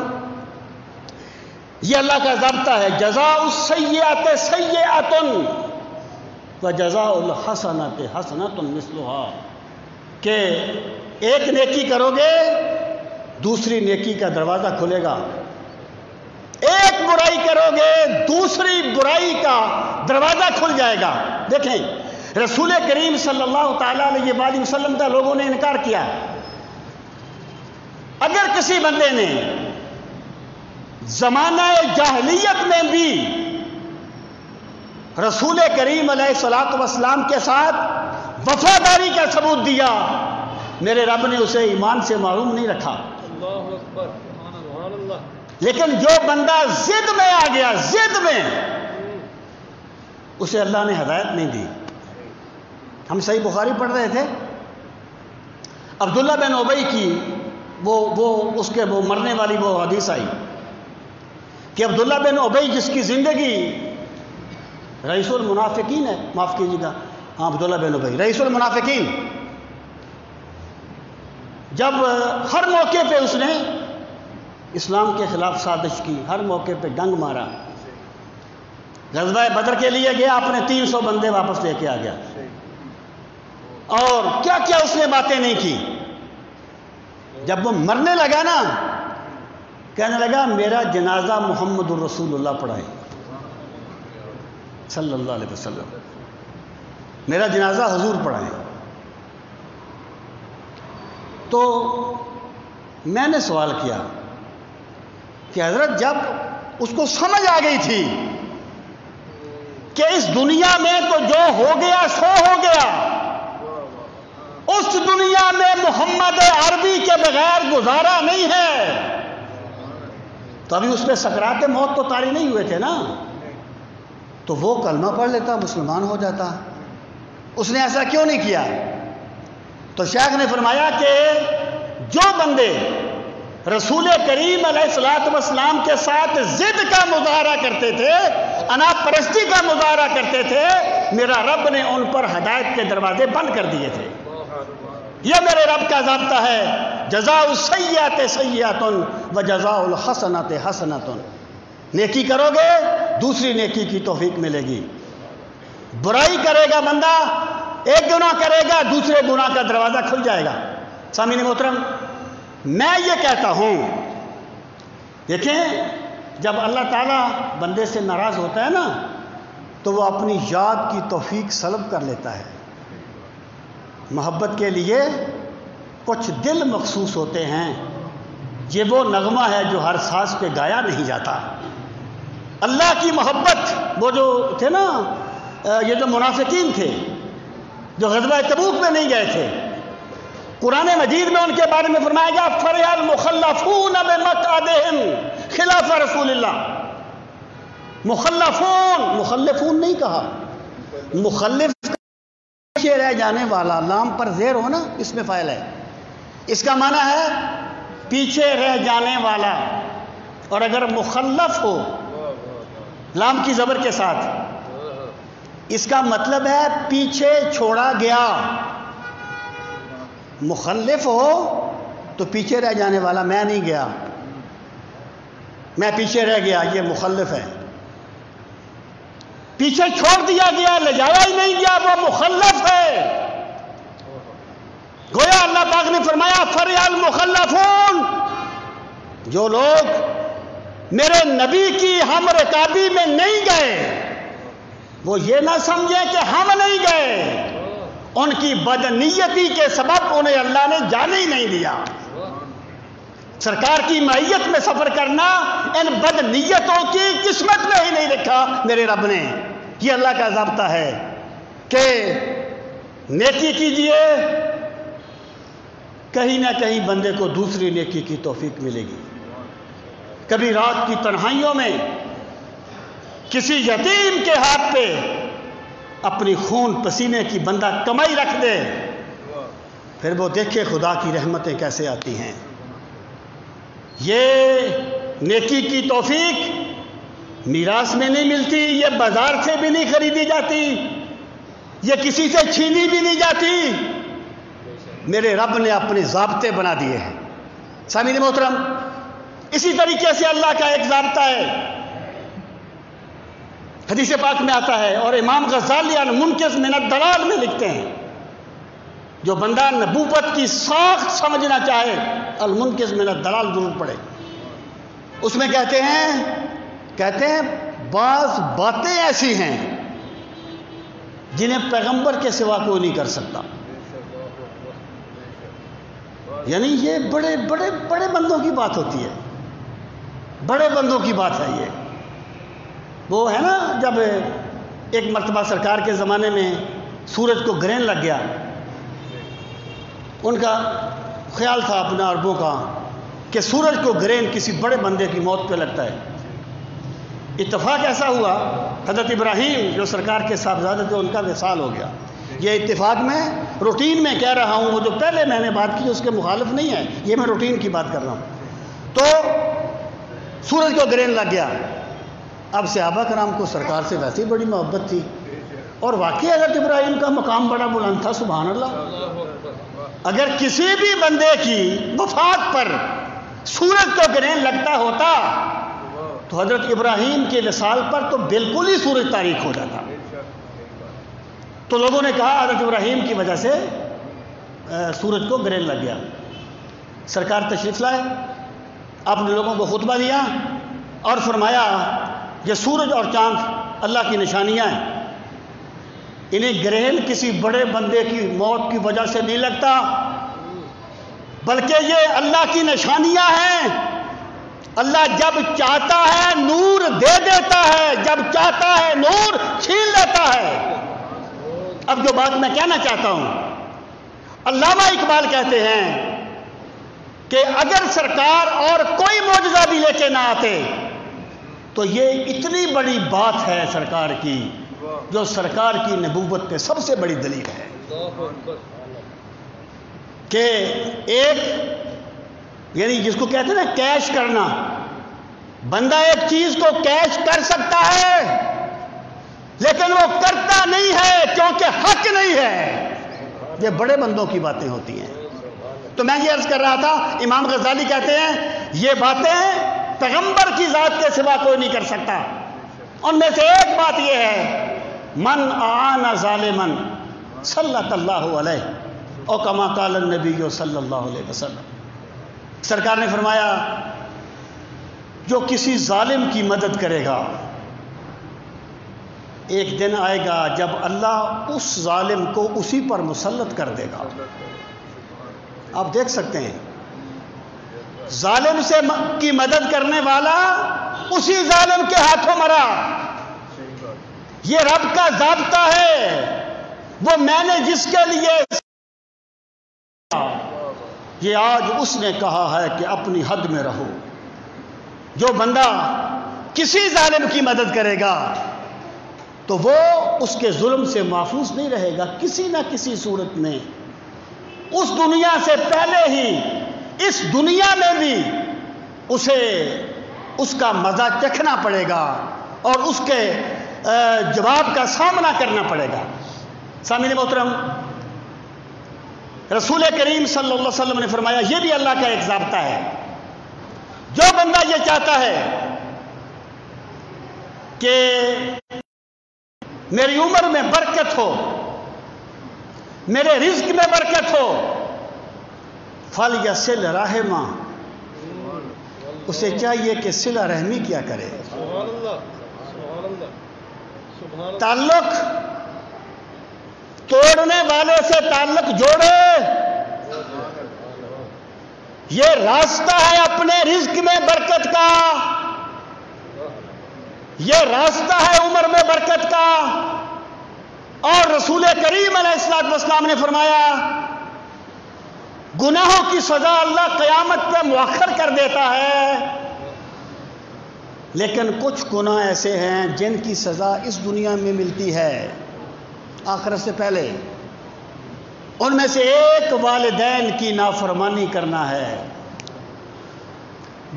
یہ اللہ کا ضابطہ ہے، جزاء السیئۃ سیئۃ وجزاء الحسنۃ حسنۃ مثلھا، کہ ایک نیکی کرو گے دوسری نیکی کا دروازہ کھلے گا، ایک برائی کرو گے دوسری برائی کا دروازہ کھل جائے گا۔ دیکھیں رسول کریم صلی اللہ تعالیٰ علیہ وآلہ وسلم کا لوگوں نے انکار کیا۔ اگر کسی بندے نے زمانہ جاہلیت میں بھی رسول کریم علیہ الصلوۃ والسلام کے ساتھ وفاداری کا ثبوت دیا، میرے رب نے اسے ایمان سے محروم نہیں رکھا۔ اللہ اکبر، سبحان اللہ۔ لیکن جو بندہ ضد میں آ گیا، ضد میں، اسے اللہ نے ہدایت نہیں دی۔ ہم صحیح بخاری پڑھ رہے تھے، عبداللہ بن ابی کی اس کے مرنے والی وہ حدیث آئی کہ عبداللہ بن ابی جس کی زندگی رئیس المنافقین ہے، معاف کیجیے گا، ہاں عبداللہ بن ابی رئیس المنافقین، جب ہر موقع پہ اس نے اسلام کے خلاف سازش کی، ہر موقع پہ ڈنگ مارا، غزوہ بدر کے لیے گیا، اپنے 300 بندے واپس لے کے آ گیا، اور کیا کیا اس نے باتیں نہیں کی۔ جب وہ مرنے لگا نا، کہنے لگا میرا جنازہ محمد الرسول اللہ پڑھائے صلی اللہ علیہ وسلم، میرا جنازہ حضور پڑھائیں۔ تو میں نے سوال کیا کہ حضرت جب اس کو سمجھ آ گئی تھی کہ اس دنیا میں تو جو ہو گیا سو ہو گیا، اس دنیا میں محمد عربی کے بغیر گزارا نہیں ہے، تو ابھی اس پہ سکرات موت تو طاری نہیں ہوئے تھے نا، تو وہ کلمہ پڑھ لیتا، مسلمان ہو جاتا۔ اس نے ایسا کیوں نہیں کیا؟ تو شیخ نے فرمایا کہ جو بندے رسول کریم علیہ الصلوۃ والسلام کے ساتھ ضد کا مظاہرہ کرتے تھے، انا پرستی کا مظاہرہ کرتے تھے، میرا رب نے ان پر ہدایت کے دروازے بند کر دیے تھے۔ یہ میرے رب کا ضابطہ ہے، جزاء السیئۃ سیئۃ وجزاء الحسنۃ حسنۃ، نیکی کرو گے دوسری نیکی کی توفیق ملے گی، برائی کرے گا بندہ، ایک گناہ کرے گا دوسرے گناہ کا دروازہ کھل جائے گا۔ سامعین محترم، میں یہ کہتا ہوں، دیکھیں جب اللہ تعالیٰ بندے سے ناراض ہوتا ہے نا تو وہ اپنی یاد کی توفیق سلب کر لیتا ہے۔ محبت کے لیے کچھ دل مخصوص ہوتے ہیں، یہ وہ نغمہ ہے جو ہر ساز پہ گایا نہیں جاتا۔ اللہ کی محبت، وہ جو تھے نا، یہ جو منافقین تھے جو غزوہ تبوک میں نہیں گئے تھے، قرآن مجید میں ان کے بارے میں فرمایا گیا فرح المخلفون بمقعدہم خلاف رسول اللہ۔ مخلفون نہیں کہا، مخلف پیچھے رہ جانے والا، لام پر زیر ہو نا، اس میں فاعل ہے، اس کا معنی ہے پیچھے رہ جانے والا، اور اگر مخلف ہو لام کی زبر کے ساتھ اس کا مطلب ہے پیچھے چھوڑا گیا. مخلف ہو تو پیچھے رہ جانے والا. میں نہیں گیا، میں پیچھے رہ گیا، یہ مخلف ہے. پیچھے چھوڑ دیا گیا، لے جایا ہی نہیں گیا، وہ مخلف ہے. گویا اللہ پاک نے فرمایا فرح المخلفون، جو لوگ میرے نبی کی ہم رکابی میں نہیں گئے وہ یہ نہ سمجھے کہ ہم نہیں گئے، ان کی بدنیتی کے سبب انہیں اللہ نے جانے ہی نہیں دیا. سرکار کی معیت میں سفر کرنا ان بدنیتوں کی قسمت میں ہی نہیں لکھا میرے رب نے. یہ اللہ کا ضابطہ ہے کہ نیکی کیجئے، کہیں نہ کہیں بندے کو دوسری نیکی کی توفیق ملے گی. کبھی رات کی تنہائیوں میں کسی یتیم کے ہاتھ پہ اپنی خون پسینے کی بندہ کمائی رکھ دے، پھر وہ دیکھے خدا کی رحمتیں کیسے آتی ہیں. یہ نیکی کی توفیق میراث میں نہیں ملتی، یہ بازار سے بھی نہیں خریدی جاتی، یہ کسی سے چھینی بھی نہیں جاتی. میرے رب نے اپنے ضابطے بنا دیے ہیں. سامعین محترم، اسی طریقے سے اللہ کا ایک ضابطہ ہے، حدیث پاک میں آتا ہے، اور امام غزالی المنقذ من الدلال میں لکھتے ہیں، جو بندہ نبوت کی ساخت سمجھنا چاہے المنقذ من الدلال ضرور پڑھے. اس میں کہتے ہیں بعض باتیں ایسی ہیں جنہیں پیغمبر کے سوا کوئی نہیں کر سکتا. یعنی یہ بڑے بڑے بڑے بندوں کی بات ہوتی ہے، بڑے بندوں کی بات ہے. یہ وہ ہے نا، جب ایک مرتبہ سرکار کے زمانے میں سورج کو گرہن لگ گیا، ان کا خیال تھا اپنا عربوں کا کہ سورج کو گرہن کسی بڑے بندے کی موت پہ لگتا ہے. اتفاق ایسا ہوا، حضرت ابراہیم جو سرکار کے صاحبزادے تھے ان کا وصال ہو گیا. یہ اتفاق میں روٹین میں کہہ رہا ہوں، وہ جو پہلے میں نے بات کی اس کے مخالف نہیں ہے، یہ میں روٹین کی بات کر رہا ہوں. تو سورج کو گرہن لگ گیا. اب صحابہ کرام کو سرکار سے ویسے ہی بڑی محبت تھی، اور واقعی حضرت ابراہیم کا مقام بڑا بلند تھا. سبحان اللہ، اگر کسی بھی بندے کی وفات پر سورج کو گرہن لگتا ہوتا تو حضرت ابراہیم کے وصال پر تو بالکل ہی سورج تاریک ہو جاتا. تو لوگوں نے کہا حضرت ابراہیم کی وجہ سے سورج کو گرہن لگ گیا. سرکار تشریف لائے، آپ نے لوگوں کو خطبہ دیا اور فرمایا یہ سورج اور چاند اللہ کی نشانیاں ہیں، انہیں گرہن کسی بڑے بندے کی موت کی وجہ سے نہیں لگتا، بلکہ یہ اللہ کی نشانیاں ہیں. اللہ جب چاہتا ہے نور دے دیتا ہے، جب چاہتا ہے نور چھین لیتا ہے. اب جو بات میں کہنا چاہتا ہوں، علامہ اقبال کہتے ہیں کہ اگر سرکار اور کوئی معجزہ بھی لے کے نہ آتے تو یہ اتنی بڑی بات ہے سرکار کی، جو سرکار کی نبوت پہ سب سے بڑی دلیل ہے کہ ایک، یعنی جس کو کہتے ہیں نا کیش کرنا، بندہ ایک چیز کو کیش کر سکتا ہے لیکن وہ کرتا نہیں ہے کیونکہ حق نہیں ہے. یہ بڑے بندوں کی باتیں ہوتی ہیں. تو میں یہ عرض کر رہا تھا، امام غزالی کہتے ہیں یہ باتیں پیغمبر کی ذات کے سوا کوئی نہیں کر سکتا. ان میں سے ایک بات یہ ہے، من اعان ظالما سلط اللہ علیہ، او کما قال النبی صلی اللہ علیہ وسلم. سرکار نے فرمایا جو کسی ظالم کی مدد کرے گا، ایک دن آئے گا جب اللہ اس ظالم کو اسی پر مسلط کر دے گا. آپ دیکھ سکتے ہیں ظالم سے کی مدد کرنے والا اسی ظالم کے ہاتھوں مرا. یہ رب کا ضابطہ ہے، وہ میں نے جس کے لیے، یہ آج اس نے کہا ہے کہ اپنی حد میں رہو. جو بندہ کسی ظالم کی مدد کرے گا تو وہ اس کے ظلم سے محفوظ نہیں رہے گا. کسی نہ کسی صورت میں اس دنیا سے پہلے ہی اس دنیا میں بھی اسے اس کا مزہ چکھنا پڑے گا، اور اس کے جواب کا سامنا کرنا پڑے گا۔ سامعین محترم، رسول کریم صلی اللہ علیہ وسلم نے فرمایا یہ بھی اللہ کا ایک ضابطہ ہے، جو بندہ یہ چاہتا ہے کہ میری عمر میں برکت ہو، میرے رزق میں برکت ہو، فَلْيَصِلْ رَحِمَهُ، اسے چاہیے کہ صلہ رحمی کیا کرے، سبحان اللہ، سبحان اللہ، سبحان اللہ۔ تعلق توڑنے والے سے تعلق جوڑے، یہ راستہ ہے اپنے رزق میں برکت کا، یہ راستہ ہے عمر میں برکت کا۔ اور رسول کریم علیہ السلام نے فرمایا گناہوں کی سزا اللہ قیامت پہ مؤخر کر دیتا ہے، لیکن کچھ گناہ ایسے ہیں جن کی سزا اس دنیا میں ملتی ہے آخرت سے پہلے۔ ان میں سے ایک والدین کی نافرمانی کرنا ہے۔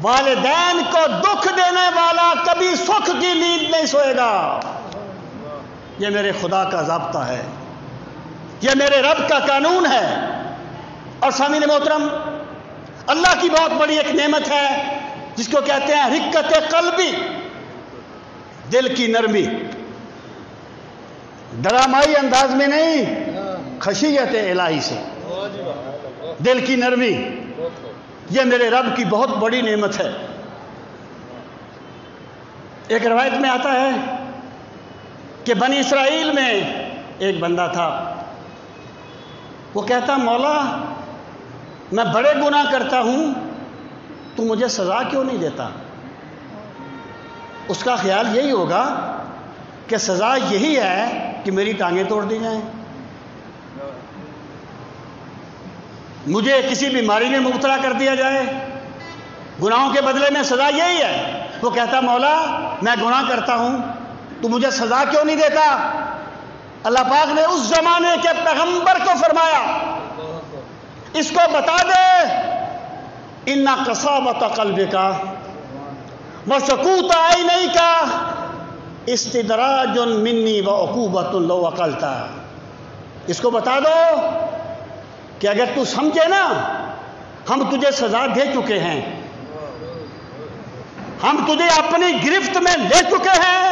والدین کو دکھ دینے والا کبھی سکھ کی نیند نہیں سوئے گا۔ یہ میرے خدا کا ضابطہ ہے، یہ میرے رب کا قانون ہے۔ اور سامعین محترم، اللہ کی بہت بڑی ایک نعمت ہے جس کو کہتے ہیں رقت قلبی، دل کی نرمی، ڈرامائی انداز میں نہیں، خشیت الہی سے، دل کی نرمی، یہ میرے رب کی بہت بڑی نعمت ہے۔ ایک روایت میں آتا ہے کہ بنی اسرائیل میں ایک بندہ تھا، وہ کہتا مولا میں بڑے گناہ کرتا ہوں، تو مجھے سزا کیوں نہیں دیتا؟ اس کا خیال یہی ہوگا کہ سزا یہی ہے کہ میری ٹانگیں توڑ دی جائیں، مجھے کسی بیماری میں مبتلا کر دیا جائے، گناہوں کے بدلے میں سزا یہی ہے۔ وہ کہتا مولا میں گناہ کرتا ہوں، تو مجھے سزا کیوں نہیں دیتا؟ اللہ پاک نے اس زمانے کے پیغمبر کو فرمایا اس کو بتا دے اِنَّ قَسَاوَةَ قَلْبِكَ وَسَكُوتَ عَيْنَيْكَ استدراج منی وعقوبۃ لو عقلت، اس کو بتا دو کہ اگر تو سمجھے نا ہم تجھے سزا دے چکے ہیں، ہم تجھے اپنی گرفت میں لے چکے ہیں،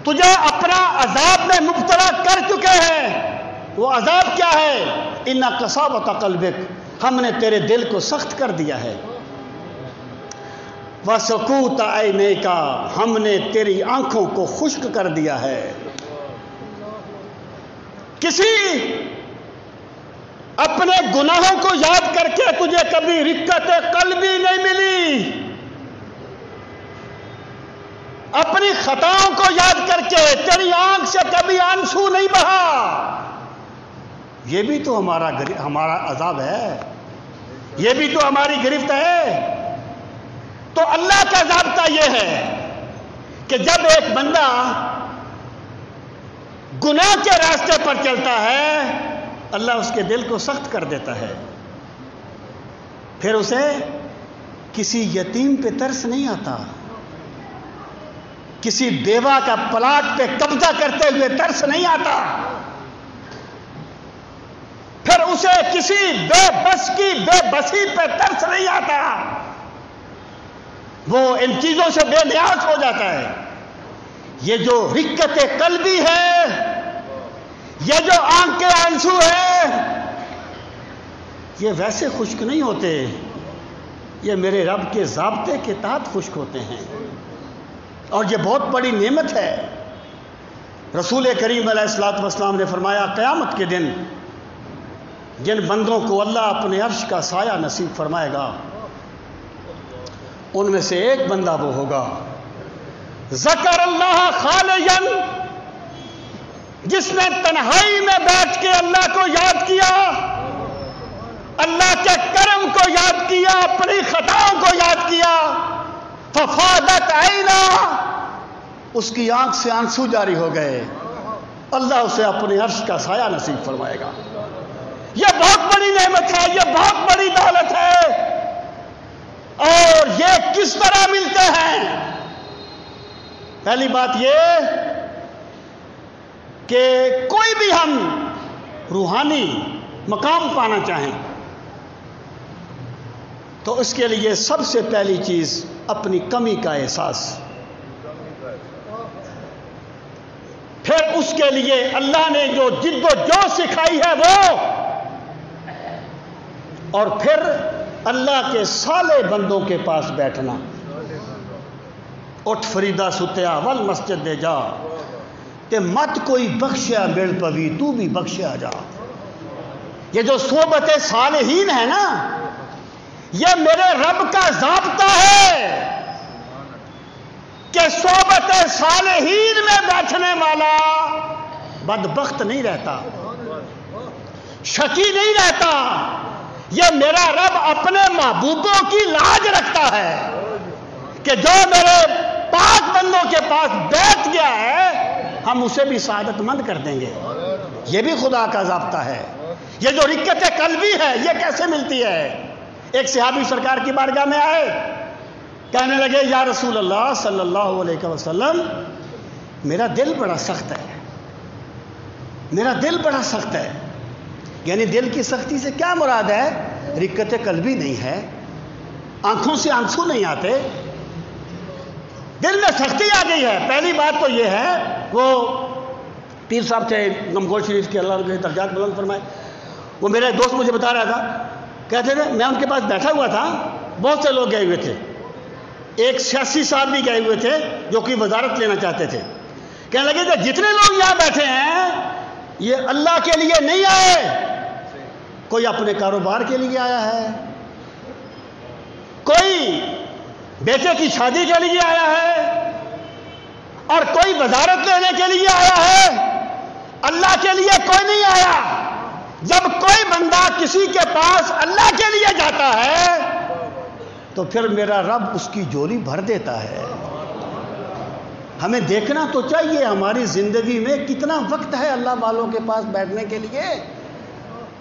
تجھے اپنا عذاب میں مبتلا کر چکے ہیں۔ وہ عذاب کیا ہے؟ اِنَّ قَسَاوَةَ قَلْبِكَ، ہم نے تیرے دل کو سخت کر دیا ہے، وَسَكُوتَ عَيْنَيْكَ، ہم نے تیری آنکھوں کو خشک کر دیا ہے۔ کسی اپنے گناہوں کو یاد کر کے تجھے کبھی رقت قلبی نہیں ملی، اپنی خطاؤں کو یاد کر کے تیری آنکھ سے کبھی آنسو نہیں بہا، یہ بھی تو ہمارا عذاب ہے، یہ بھی تو ہماری گرفت ہے۔ تو اللہ کا ضابطہ یہ ہے کہ جب ایک بندہ گناہ کے راستے پر چلتا ہے اللہ اس کے دل کو سخت کر دیتا ہے، پھر اسے کسی یتیم پہ ترس نہیں آتا، کسی بیوہ کا پلاٹ پہ قبضہ کرتے ہوئے ترس نہیں آتا، پھر اسے کسی بے بس کی بے بسی پہ ترس نہیں آتا، وہ ان چیزوں سے بے نیاز ہو جاتا ہے۔ یہ جو رقت قلبی ہے، یہ جو آنکھ کے آنسو ہے، یہ ویسے خشک نہیں ہوتے، یہ میرے رب کے ضابطے کے تحت خشک ہوتے ہیں، اور یہ بہت بڑی نعمت ہے۔ رسول کریم علیہ السلام نے فرمایا قیامت کے دن جن بندوں کو اللہ اپنے عرش کا سایہ نصیب فرمائے گا ان میں سے ایک بندہ وہ ہوگا ذکر اللہ خالیا، جس نے تنہائی میں بیٹھ کے اللہ کو یاد کیا، اللہ کے کرم کو یاد کیا، اپنی خطاؤں کو یاد کیا، ففاضت عینا، اس کی آنکھ سے آنسو جاری ہو گئے، اللہ اسے اپنے عرش کا سایہ نصیب فرمائے گا۔ یہ بہت بڑی نعمت ہے، یہ بہت بڑی دولت ہے، اور یہ کس طرح ملتے ہیں؟ پہلی بات یہ کہ کوئی بھی ہم روحانی مقام پانا چاہیں تو اس کے لیے سب سے پہلی چیز اپنی کمی کا احساس، پھر اس کے لیے اللہ نے جو جد و جہد سکھائی ہے وہ، اور پھر اللہ کے صالح بندوں کے پاس بیٹھنا. اٹھ فریدا ستیا ول مسجد دے جا تے مت کوئی بخشیا مل پوی تو بھی بخشیا جا. یہ جو صحبت صالحین ہے نا، یہ میرے رب کا ضابطہ ہے کہ صحبت صالحین میں بیٹھنے والا بدبخت نہیں رہتا، شقی نہیں رہتا. یہ میرا رب اپنے محبوبوں کی لاج رکھتا ہے کہ جو میرے پاک بندوں کے پاس بیٹھ گیا ہے ہم اسے بھی سعادت مند کر دیں گے. یہ بھی خدا کا ضابطہ ہے. یہ جو رکت قلبی ہے یہ کیسے ملتی ہے؟ ایک صحابی سرکار کی بارگاہ میں آئے، کہنے لگے یا رسول اللہ صلی اللہ علیہ وسلم، میرا دل بڑا سخت ہے، میرا دل بڑا سخت ہے. یعنی دل کی سختی سے کیا مراد ہے؟ رکت قلبی نہیں ہے، آنکھوں سے آنسو نہیں آتے، دل میں سختی آ گئی ہے. پہلی بات تو یہ ہے، وہ پیر صاحب تھے گمگوڑ شریف کے، اللہ کے درجات بلند فرمائے، وہ میرا دوست مجھے بتا رہا تھا، کہتے تھے میں ان کے پاس بیٹھا ہوا تھا، بہت سے لوگ گئے ہوئے تھے، ایک سیاسی صاحب بھی گئے ہوئے تھے جو کہ وزارت لینا چاہتے تھے. کہنے لگے کہ جتنے لوگ یہاں بیٹھے ہیں یہ اللہ کے لیے نہیں آئے، کوئی اپنے کاروبار کے لیے آیا ہے، کوئی بیٹے کی شادی کے لیے آیا ہے، اور کوئی وزارت لینے کے لیے آیا ہے. اللہ کے لیے کوئی نہیں آیا. جب کوئی بندہ کسی کے پاس اللہ کے لیے جاتا ہے تو پھر میرا رب اس کی جولی بھر دیتا ہے. ہمیں دیکھنا تو چاہیے ہماری زندگی میں کتنا وقت ہے اللہ والوں کے پاس بیٹھنے کے لیے.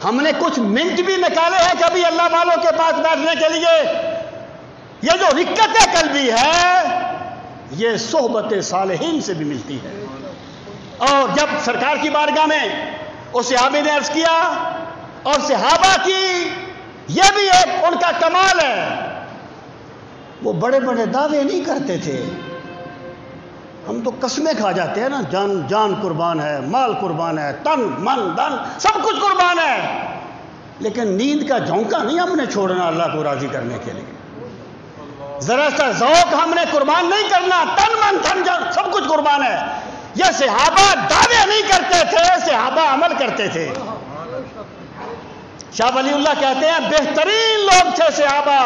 ہم نے کچھ منٹ بھی نکالے ہیں کبھی اللہ والوں کے پاس بیٹھنے کے لیے؟ یہ جو رکت قلبی ہے یہ صحبت صالحین سے بھی ملتی ہے. اور جب سرکار کی بارگاہ میں اس صحابی نے عرض کیا، اور صحابہ کی یہ بھی ایک ان کا کمال ہے، وہ بڑے بڑے دعوے نہیں کرتے تھے. ہم تو قسمیں کھا جاتے ہیں نا، جان قربان ہے، مال قربان ہے، تن من دن سب کچھ قربان ہے، لیکن نیند کا جھونکا نہیں ہم نے چھوڑنا اللہ کو راضی کرنے کے لیے. ذرا سا ذوق ہم نے قربان نہیں کرنا، تن من دھن جان سب کچھ قربان ہے. یہ صحابہ دعوے نہیں کرتے تھے، صحابہ عمل کرتے تھے. شاہ ولی اللہ کہتے ہیں بہترین لوگ تھے صحابہ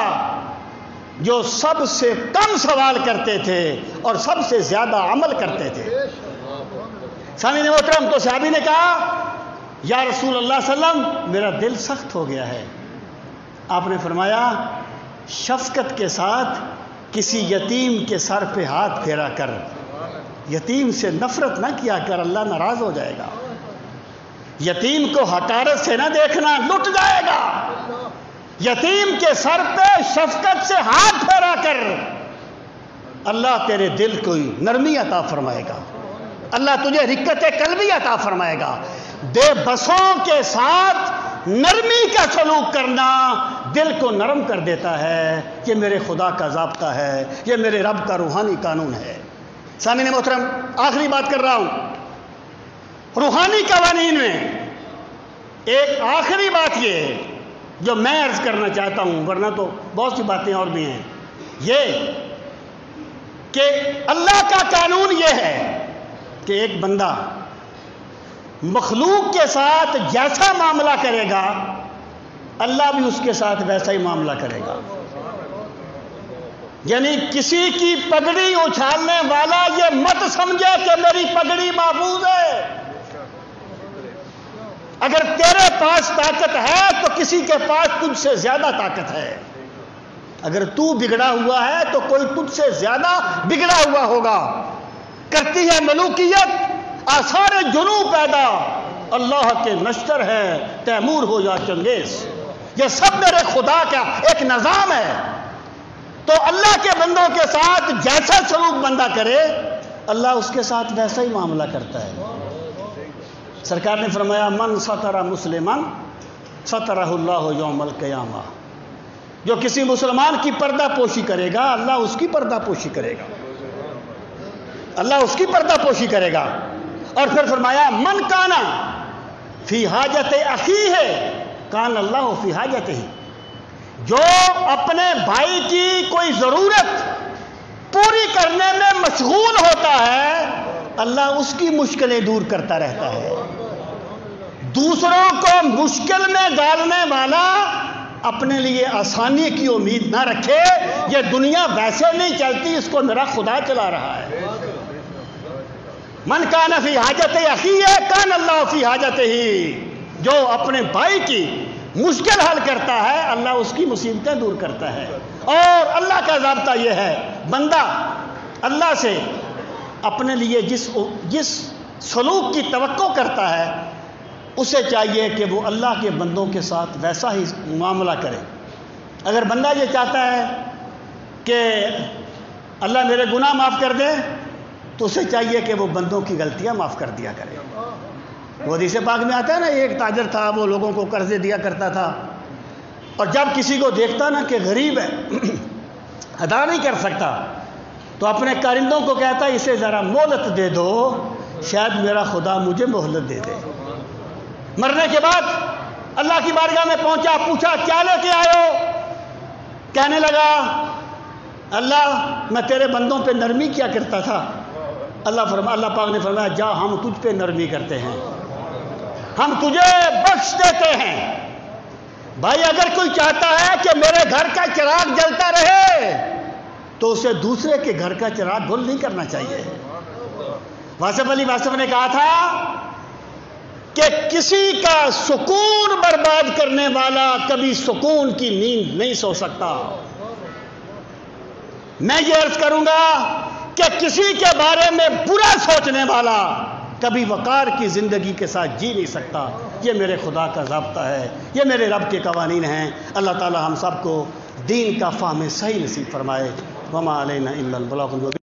جو سب سے کم سوال کرتے تھے اور سب سے زیادہ عمل کرتے تھے. سامعین محترم، تو صحابی نے کہا یا رسول اللہ صلی اللہ علیہ وسلم میرا دل سخت ہو گیا ہے. آپ نے فرمایا شفقت کے ساتھ کسی یتیم کے سر پہ ہاتھ پھیرا کر، یتیم سے نفرت نہ کیا کر، اللہ ناراض ہو جائے گا. یتیم کو حقارت سے نہ دیکھنا، لٹ جائے گا. یتیم کے سر پہ شفقت سے ہاتھ پھیرا کر، اللہ تیرے دل کو نرمی عطا فرمائے گا، اللہ تجھے رکت قلبی عطا فرمائے گا. بے بسوں کے ساتھ نرمی کا سلوک کرنا دل کو نرم کر دیتا ہے. یہ میرے خدا کا ضابطہ ہے، یہ میرے رب کا روحانی قانون ہے. سامعین محترم، آخری بات کر رہا ہوں روحانی قوانین میں. ایک آخری بات یہ ہے جو میں عرض کرنا چاہتا ہوں، ورنہ تو بہت سی باتیں اور بھی ہیں، یہ کہ اللہ کا قانون یہ ہے کہ ایک بندہ مخلوق کے ساتھ جیسا معاملہ کرے گا اللہ بھی اس کے ساتھ ویسا ہی معاملہ کرے گا. یعنی کسی کی پگڑی اچھالنے والا یہ مت سمجھے کہ میری پگڑی محفوظ ہے. اگر تیرے پاس طاقت ہے تو کسی کے پاس تجھ سے زیادہ طاقت ہے. اگر تو بگڑا ہوا ہے تو کوئی تجھ سے زیادہ بگڑا ہوا ہوگا. کرتی ہے ملوکیت آثار جنو پیدا، اللہ کے نشتر ہے تیمور ہو یا چنگیز. یہ سب میرے خدا کا ایک نظام ہے. تو اللہ کے بندوں کے ساتھ جیسا سلوک بندہ کرے اللہ اس کے ساتھ ویسا ہی معاملہ کرتا ہے۔ سرکار نے فرمایا من ستر مسلمن سترہ اللہ یوم القیامہ، جو کسی مسلمان کی پردہ پوشی کرے گا اللہ اس کی پردہ پوشی کرے گا، اللہ اس کی پردہ پوشی کرے گا۔ اور پھر فرمایا من کانا فی حاجت اخیہ کان اللہ فی حاجتہ، جو اپنے بھائی کی کوئی ضرورت پوری کرنے میں مشغول ہوتا ہے اللہ اس کی مشکلیں دور کرتا رہتا ہے۔ دوسروں کو مشکل میں ڈالنے والا اپنے لیے آسانی کی امید نہ رکھے، یہ دنیا ویسے نہیں چلتی، اس کو میرا خدا چلا رہا ہے۔ من کان فی حاجت اخیہ کان اللہ فی حاجتہ، جو اپنے بھائی کی مشکل حل کرتا ہے اللہ اس کی مصیبتیں دور کرتا ہے۔ اور اللہ کا ضابطہ یہ ہے، بندہ اللہ سے اپنے لیے جس سلوک کی توقع کرتا ہے اسے چاہیے کہ وہ اللہ کے بندوں کے ساتھ ویسا ہی معاملہ کرے۔ اگر بندہ یہ چاہتا ہے کہ اللہ میرے گناہ معاف کر دے تو اسے چاہیے کہ وہ بندوں کی غلطیاں معاف کر دیا کرے۔ وہ حدیث پاک میں آتا ہے نا، ایک تاجر تھا، وہ لوگوں کو قرضے دیا کرتا تھا، اور جب کسی کو دیکھتا نا کہ غریب ہے ادا نہیں کر سکتا تو اپنے کارندوں کو کہتا اسے ذرا مہلت دے دو، شاید میرا خدا مجھے مہلت دے دے۔ مرنے کے بعد اللہ کی بارگاہ میں پہنچا، پوچھا کیا لے کے آئے ہو؟ کہنے لگا اللہ میں تیرے بندوں پہ نرمی کیا کرتا تھا۔ اللہ پاک نے فرمایا جا ہم تجھ پہ نرمی کرتے ہیں، ہم تجھے بخش دیتے ہیں۔ بھائی اگر کوئی چاہتا ہے کہ میرے گھر کا چراغ جلتا رہے تو اسے دوسرے کے گھر کا چراغ گل نہیں کرنا چاہیے۔ واصف علی واصف نے کہا تھا کہ کسی کا سکون برباد کرنے والا کبھی سکون کی نیند نہیں سو سکتا۔ میں یہ عرض کروں گا کہ کسی کے بارے میں برا سوچنے والا کبھی وقار کی زندگی کے ساتھ جی نہیں سکتا۔ یہ میرے خدا کا ضابطہ ہے، یہ میرے رب کے قوانین ہیں۔ اللہ تعالی ہم سب کو دین کا فہم صحیح نصیب فرمائے۔ وما علینا الا البلاغ المبین۔